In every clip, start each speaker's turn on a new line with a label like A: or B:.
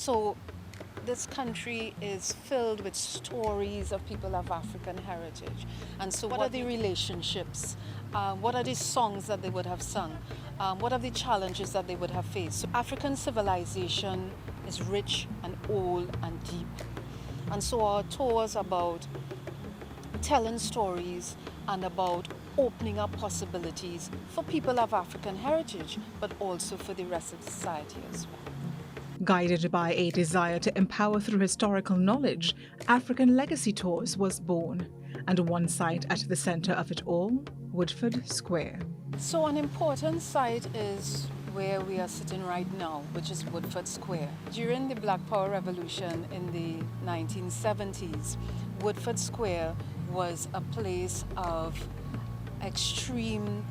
A: So this country is filled with stories of people of African heritage. And so what are the relationships? What are the songs that they would have sung? What are the challenges that they would have faced? So African civilization is rich and old and deep. And so our tour is about telling stories and about opening up possibilities for people of African heritage, but also for the rest of society as well.
B: Guided by a desire to empower through historical knowledge, African Legacy Tours was born, and one site at the centre of it all, Woodford Square.
A: So an important site is where we are sitting right now, which is Woodford Square. During the Black Power Revolution in the 1970s, Woodford Square was a place of extreme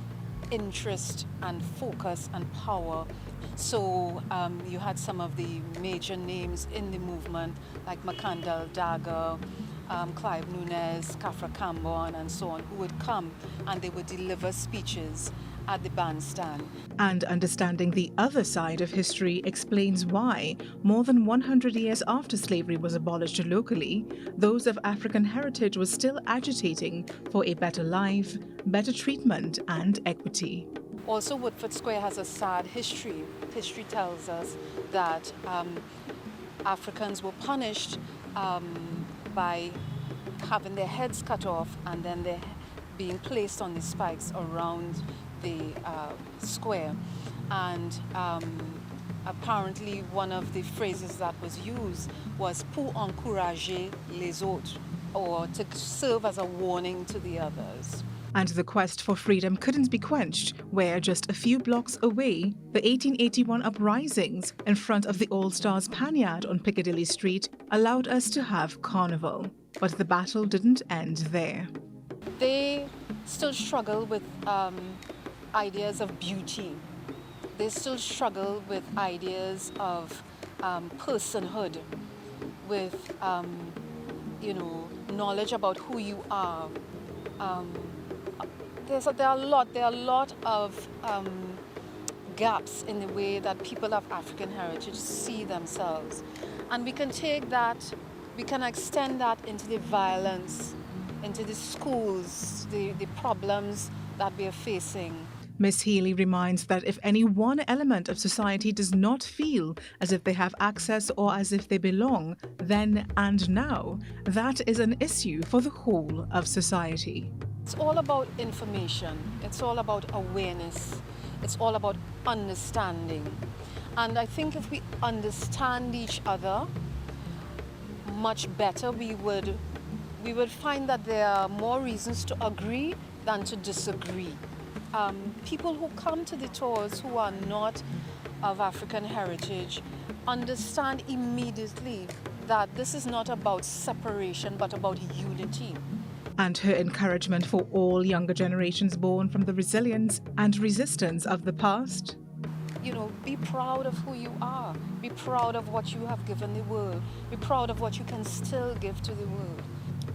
A: interest and focus and power. So you had some of the major names in the movement like Makandal Dagger, Clive Nunes, Kafra Kambon and so on, who would come and they would deliver speeches at the bandstand.
B: And understanding the other side of history explains why, more than 100 years after slavery was abolished locally, those of African heritage were still agitating for a better life, better treatment and equity.
A: Also, Woodford Square has a sad history. History tells us that Africans were punished by having their heads cut off and then they're being placed on the spikes around the square. And apparently one of the phrases that was used was pour encourager les autres, or to serve as a warning to the others.
B: And the quest for freedom couldn't be quenched, where just a few blocks away, the 1881 uprisings in front of the All Stars Panyard on Piccadilly Street allowed us to have carnival. But the battle didn't end there.
A: They still struggle with ideas of beauty. They still struggle with ideas of personhood, with knowledge about who you are. There are a lot of gaps in the way that people of African heritage see themselves. And we can take that, we can extend that into the violence, into the schools, the problems that we are facing.
B: Ms. Healy reminds that if any one element of society does not feel as if they have access or as if they belong, then and now, that is an issue for the whole of society.
A: It's all about information. It's all about awareness. It's all about understanding. And I think if we understand each other much better, we would find that there are more reasons to agree than to disagree. People who come to the tours who are not of African heritage understand immediately that this is not about separation but about unity.
B: And her encouragement for all younger generations born from the resilience and resistance of the past.
A: Be proud of who you are. Be proud of what you have given the world. Be proud of what you can still give to the world.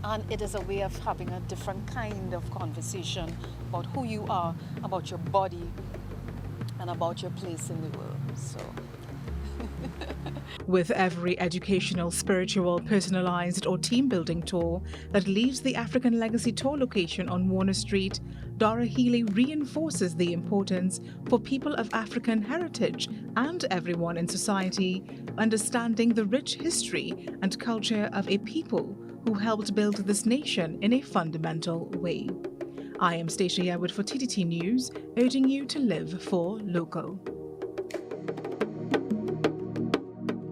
A: And it is a way of having a different kind of conversation about who you are, about your body, and about your place in the world. So.
B: With every educational, spiritual, personalized or team-building tour that leaves the African Legacy Tour location on Warner Street, Dara Healy reinforces the importance for people of African heritage and everyone in society understanding the rich history and culture of a people who helped build this nation in a fundamental way. I am Stacia Yearwood for TTT News, urging you to live for local.